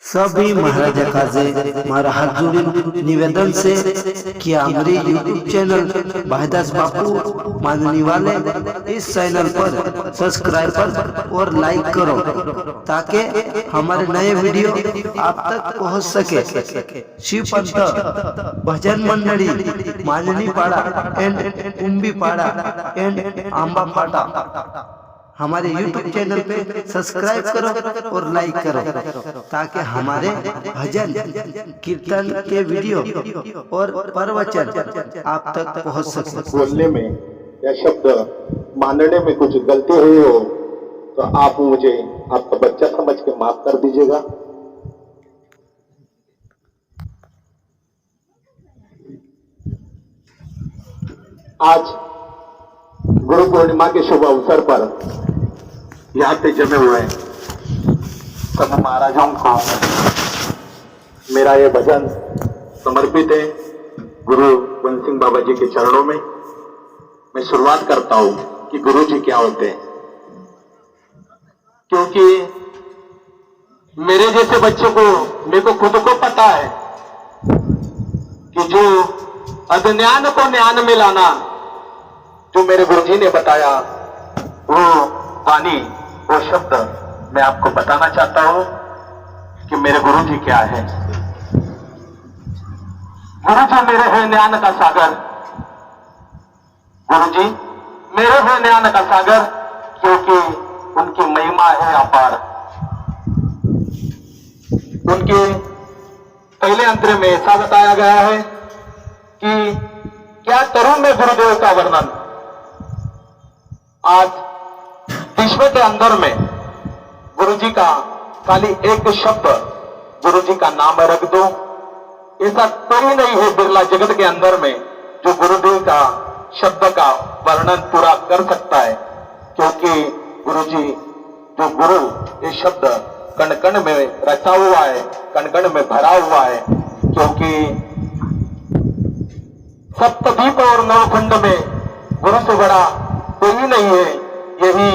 सभी महाराजा काजे मारा हाथ जोड़ी निवेदन से कि हमारे यूट्यूब चैनल भाईदास बापू मानने वाले इस चैनल पर सब्सक्राइब और लाइक करो ताकि हमारे नए वीडियो आप तक पहुंच सके। शिव पंथ भजन मंडली माननी पाड़ा एंड उम्बी पाड़ा एंड आंबा फाटा हमारे YouTube चैनल पे सब्सक्राइब करो और लाइक करो ताकि हमारे भजन कीर्तन के वीडियो और प्रवचन आप तक पहुंच सके। बोलने में या शब्द मानने में कुछ गलती हुई हो तो आप मुझे आपका बच्चा समझ के माफ कर दीजिएगा। आज गुरु पूर्णिमा के शुभ अवसर पर यहाँ पे जमे हुए सब महाराजों को मेरा ये भजन समर्पित है गुरु बंद सिंह बाबा जी के चरणों में। मैं शुरुआत करता हूं कि गुरु जी क्या होते हैं, क्योंकि मेरे जैसे बच्चे को मेरे को खुद को पता है कि जो अज्ञान को ज्ञान में लाना जो मेरे गुरुजी ने बताया वो वाणी वो शब्द मैं आपको बताना चाहता हूं कि मेरे गुरुजी क्या है। गुरुजी मेरे हैं ज्ञान का सागर, गुरुजी मेरे हैं ज्ञान का सागर, क्योंकि उनकी महिमा है अपार। उनके पहले अंतर में ऐसा बताया गया है कि क्या करूं मैं गुरुदेव का वर्णन। आज विश्व के अंदर में गुरुजी का खाली एक शब्द गुरुजी का नाम रख दो, ऐसा कोई नहीं है बिरला जगत के अंदर में जो गुरुदेव का शब्द का वर्णन पूरा कर सकता है, क्योंकि गुरुजी जो गुरु ये शब्द कण कण में रचा हुआ है, कण कण में भरा हुआ है, क्योंकि सप्तद्वीप और नवखंड में गुरु से बड़ा कोई नहीं है। यही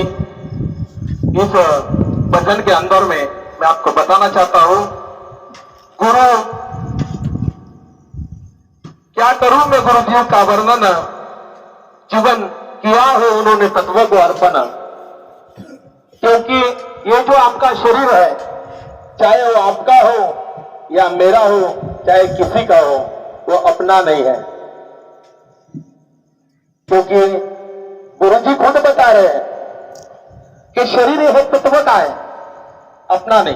इस भजन के अंदर में मैं आपको बताना चाहता हूं। गुरु क्या करूं मैं गुरु जी का वर्णन, जीवन किया है उन्होंने तत्व को अर्पण, क्योंकि ये जो आपका शरीर है चाहे वो आपका हो या मेरा हो चाहे किसी का हो वो अपना नहीं है, क्योंकि गुरुजी खुद बता रहे हैं कि शरीर यह तत्व का है, अपना नहीं।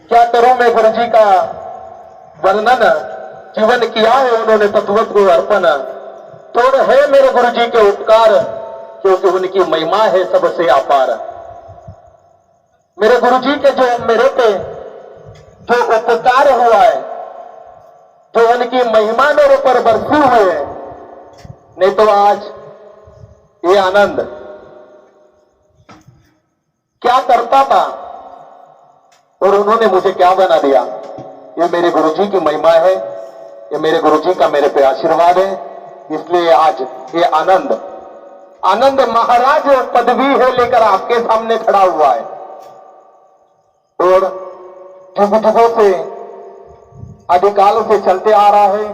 क्या करूं मैं गुरुजी का वर्णन, जीवन किया है उन्होंने तत्व को अर्पण, तोड़ है मेरे गुरुजी के उपकार, क्योंकि उनकी महिमा है सबसे अपार। मेरे गुरुजी के जो मेरे पे जो उपकार हुआ है, जो उनकी महिमा मेरे पर बरसी हुई है, नहीं तो आज ये आनंद क्या करता था और उन्होंने मुझे क्या बना दिया। ये मेरे गुरुजी की महिमा है, ये मेरे गुरुजी का मेरे पे आशीर्वाद है, इसलिए आज ये आनंद आनंद महाराज पदवी है लेकर आपके सामने खड़ा हुआ है। और जुग जुगों से आदिकाल से चलते आ रहा है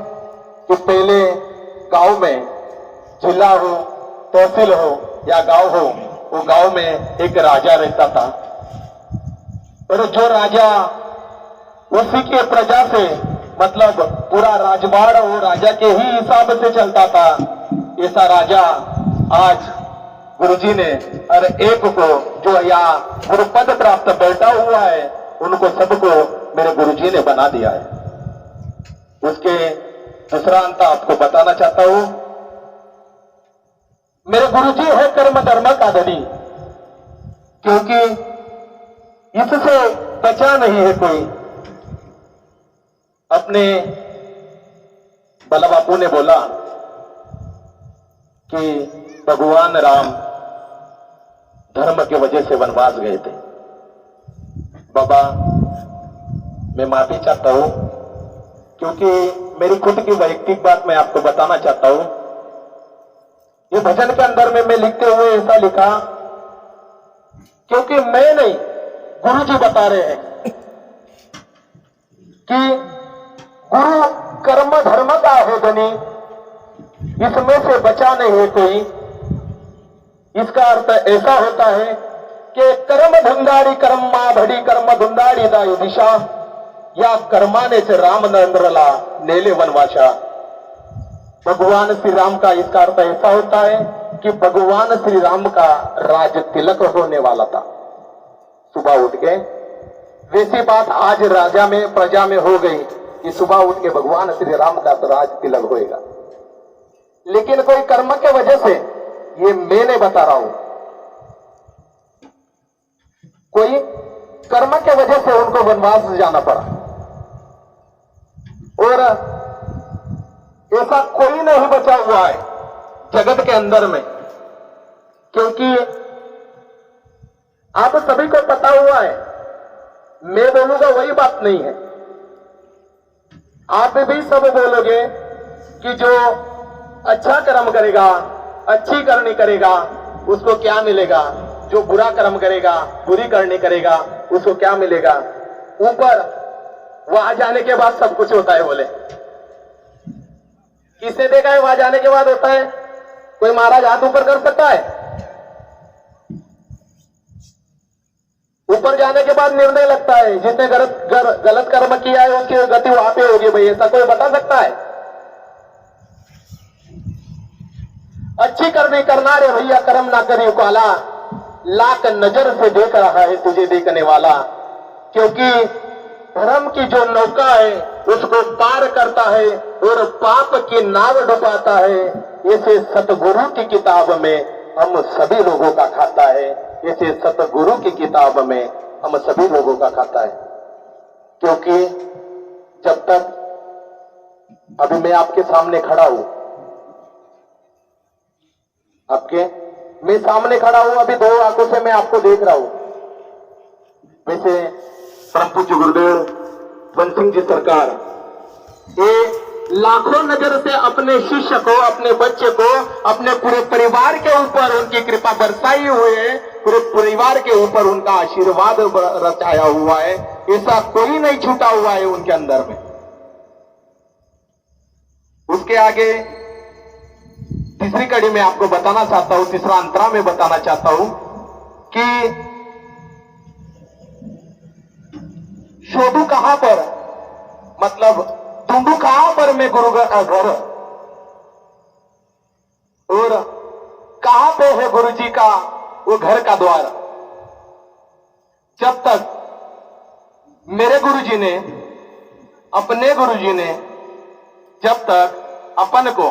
कि पहले गांव में जिला हो तहसील हो या गांव हो, वो गांव में एक राजा रहता था, और जो राजा उसी के प्रजा से मतलब पूरा राजवाड़ वो राजा के ही हिसाब से चलता था। ऐसा राजा आज गुरुजी ने हर एक को जो यहाँ गुरुपद प्राप्त बैठा हुआ है उनको सबको मेरे गुरुजी ने बना दिया है। उसके दूसरा अंत आपको बताना चाहता हूं, मेरे गुरुजी है कर्म धर्म का धनी, क्योंकि इससे बचा नहीं है कोई। अपने बला बापू ने बोला कि भगवान राम धर्म के वजह से वनवास गए थे। बाबा मैं माफी चाहता हूं, क्योंकि मेरी खुद की वैयक्तिक बात मैं आपको बताना चाहता हूं। ये भजन के अंदर में मैं लिखते हुए ऐसा लिखा, क्योंकि मैं नहीं गुरुजी बता रहे हैं कि गुरु कर्म धर्म का है धनी, इसमें से बचा नहीं है कोई। इसका अर्थ ऐसा होता है कि कर्म धुंदाड़ी कर्म मा भड़ी कर्म धुंदाड़ी दायु दिशा, या कर्माने से राम नंद्रला नेले वनवासा। भगवान श्री राम का इसका अर्थ ऐसा होता है कि भगवान श्री राम का राज तिलक होने वाला था। सुबह उठ के वैसी बात आज राजा में प्रजा में हो गई कि सुबह उठ के भगवान श्री राम का राज तिलक होएगा, लेकिन कोई कर्म के वजह से, ये मैंने बता रहा हूं, कोई कर्म के वजह से उनको वनवास जाना पड़ा। और ऐसा कोई नहीं बचा हुआ है जगत के अंदर में, क्योंकि आप सभी को पता हुआ है, मैं बोलूंगा वही बात नहीं है। आप भी सब बोलोगे कि जो अच्छा कर्म करेगा, अच्छी करनी करेगा, उसको क्या मिलेगा, जो बुरा कर्म करेगा, बुरी करनी करेगा, उसको क्या मिलेगा। ऊपर वहां जाने के बाद सब कुछ होता है बोले। किसने देखा है वहां जाने के बाद होता है? कोई महाराज हाथ ऊपर कर सकता है? ऊपर जाने के बाद निर्णय लगता है, जिसने गलत कर्म किया है उसकी गति वहां पे होगी भाई, ऐसा कोई बता सकता है? अच्छी करनी करना रे भैया, कर्म ना करियो काला, लाख नजर से देख रहा है तुझे देखने वाला। क्योंकि धर्म की जो नौका है उसको पार करता है और पाप की नाव डुबाता है। ऐसे सतगुरु की किताब में हम सभी लोगों का खाता है, ऐसे सतगुरु की किताब में हम सभी लोगों का खाता है। क्योंकि जब तक अभी मैं आपके सामने खड़ा हूं, मैं सामने खड़ा हूं, अभी दो आंखों से मैं आपको देख रहा हूं। वैसे परम पूज्य गुरुदेव बंसिंह जी सरकार ये लाखों नजर से अपने शिष्य को, अपने बच्चे को, अपने पूरे परिवार के ऊपर उनकी कृपा बरसाई हुई है, पूरे परिवार के ऊपर उनका आशीर्वाद रचाया हुआ है। ऐसा कोई नहीं छूटा हुआ है उनके अंदर में। उसके आगे तीसरी कड़ी में आपको बताना चाहता हूं, तीसरा अंतरा में बताना चाहता हूं कि शोधू कहां पर, मतलब ढूंढू कहां पर मैं गुरु का घर, और कहां पे है गुरु जी का वो घर का द्वार। जब तक मेरे गुरु जी ने, अपने गुरु जी ने जब तक अपन को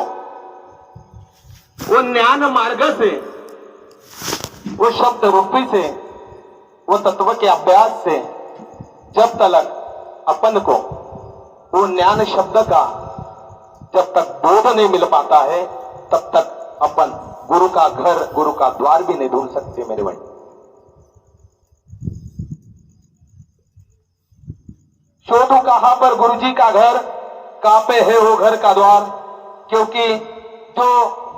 वो ज्ञान मार्ग से, वो शब्द रूपी से, वो तत्व के अभ्यास से जब तक अपन को वो ज्ञान शब्द का जब तक बोध नहीं मिल पाता है, तब तक अपन गुरु का घर, गुरु का द्वार भी नहीं ढूंढ सकते मेरे भाई। शोधू कहां पर गुरु जी का घर, कहां पे है वो घर का द्वार। क्योंकि जो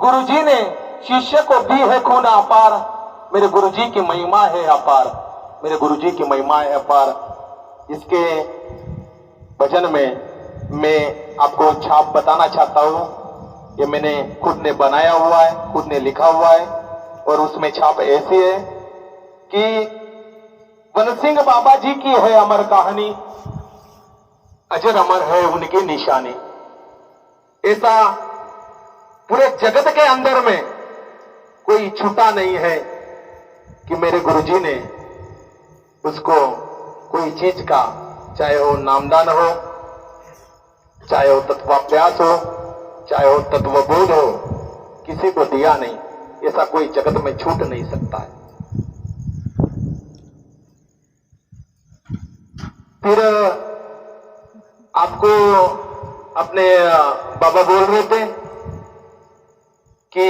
गुरु जी ने शिष्य को दी है खून अपार, मेरे गुरु जी की महिमा है अपार, मेरे गुरु जी की महिमा है अपार। इसके भजन में मैं आपको छाप बताना चाहता हूं। ये मैंने खुद ने बनाया हुआ है, खुद ने लिखा हुआ है, और उसमें छाप ऐसी है कि बनसिंह बाबा जी की है अमर कहानी, अजर अमर है उनकी निशानी। ऐसा पूरे जगत के अंदर में कोई छूटा नहीं है कि मेरे गुरुजी ने उसको कोई चीज का, चाहे वो नामदान हो, चाहे वो तत्वाभ्यास हो, चाहे वो तत्वबोध हो, किसी को दिया नहीं। ऐसा कोई जगत में छूट नहीं सकता है। फिर आपको अपने बाबा बोल रहे थे कि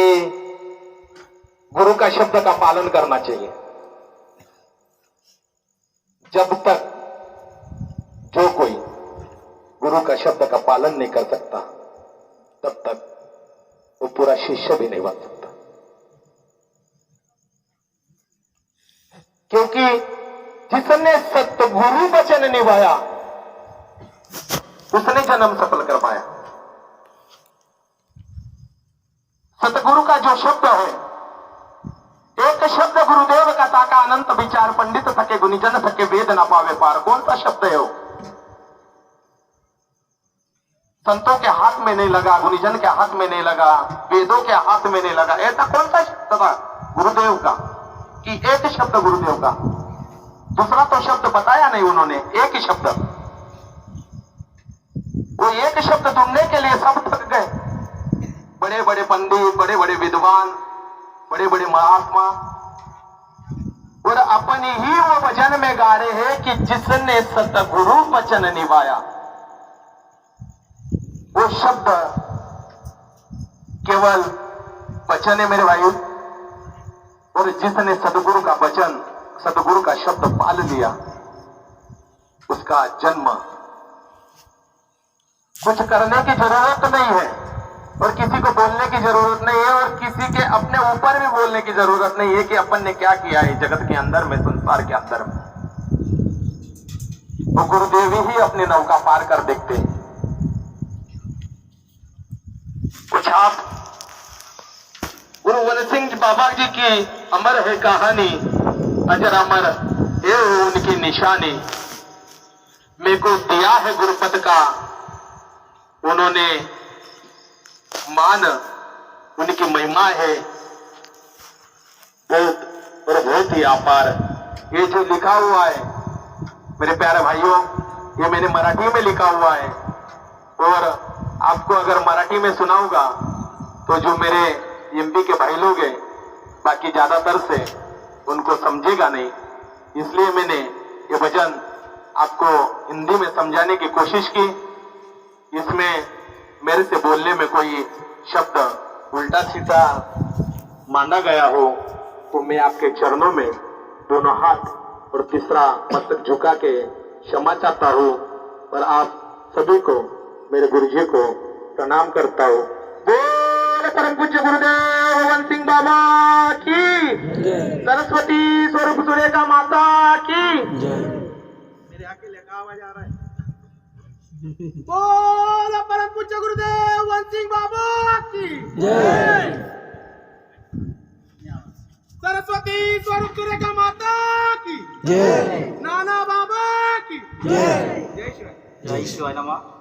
गुरु का शब्द का पालन करना चाहिए। जब तक जो कोई गुरु का शब्द का पालन नहीं कर सकता, तब तक वो पूरा शिष्य भी नहीं बन सकता। क्योंकि जिसने सतगुरु वचन निभाया उसने जन्म सफल कर पाया। सतगुरु का जो शब्द है, एक शब्द गुरुदेव का ताका अनंत विचार पंडित थके गुनीजन थके वेद न पावे पार। कौन सा शब्द है वो? संतों के हाथ में नहीं लगा, गुनीजन के हाथ में नहीं लगा, वेदों के हाथ में नहीं लगा। ऐसा कौन सा शब्द था गुरुदेव का कि एक शब्द गुरुदेव का? दूसरा तो शब्द बताया नहीं उन्होंने, एक ही शब्द। वो एक शब्द ढूंढने के लिए सब थक गए। बड़े बड़े पंडित, बड़े बड़े विद्वान, बड़े बड़े महात्मा, और अपनी ही वो भजन में गा रहे हैं कि जिसने सतगुरु वचन निभाया। वो शब्द केवल वचन है मेरे भाई, और जिसने सतगुरु का वचन, सतगुरु का शब्द पाल लिया, उसका जन्म। कुछ करने की जरूरत नहीं है और किसी को बोलने की जरूरत नहीं है, और किसी के अपने ऊपर भी बोलने की जरूरत नहीं है कि अपन ने क्या किया है जगत के अंदर में, संसार के अंदर में। तो गुरुदेव ही अपनी नौका पार कर देखते हैं। कुछ आप गुरु गोविंद सिंह बाबा जी की अमर है कहानी, अजर अमर ये उनकी निशानी। मेरे को दिया है गुरुपद का उन्होंने मान, उनकी महिमा है बहुत और बहुत ही अपार। ये जो लिखा हुआ है मेरे प्यारे भाइयों, ये मैंने मराठी में लिखा हुआ है, और आपको अगर मराठी में सुनाऊंगा तो जो मेरे एमपी के भाई लोग हैं, बाकी ज्यादातर से उनको समझेगा नहीं, इसलिए मैंने ये भजन आपको हिंदी में समझाने की कोशिश की। इसमें मेरे से बोलने में कोई शब्द उल्टा सीधा माना गया हो तो मैं आपके चरणों में दोनों हाथ और तीसरा मस्तक झुका के क्षमा चाहता हूँ, और आप सभी को, मेरे गुरुजी को प्रणाम करता हूँ। बोल परम पूज्य गुरुदेव गोविंद सिंह बाबा की, सरस्वती स्वरूप सुरेखा माता की। मेरे आके लेखा आवाज आ रहा है। बोल परम पूज्य गुरुदेव गोविंद सिंह बाबा की जय। सरस्वती स्वरूप सुरेखा माता की जय। नाना बाबा की जय। जय शिवाय। जय शिवाय नमः।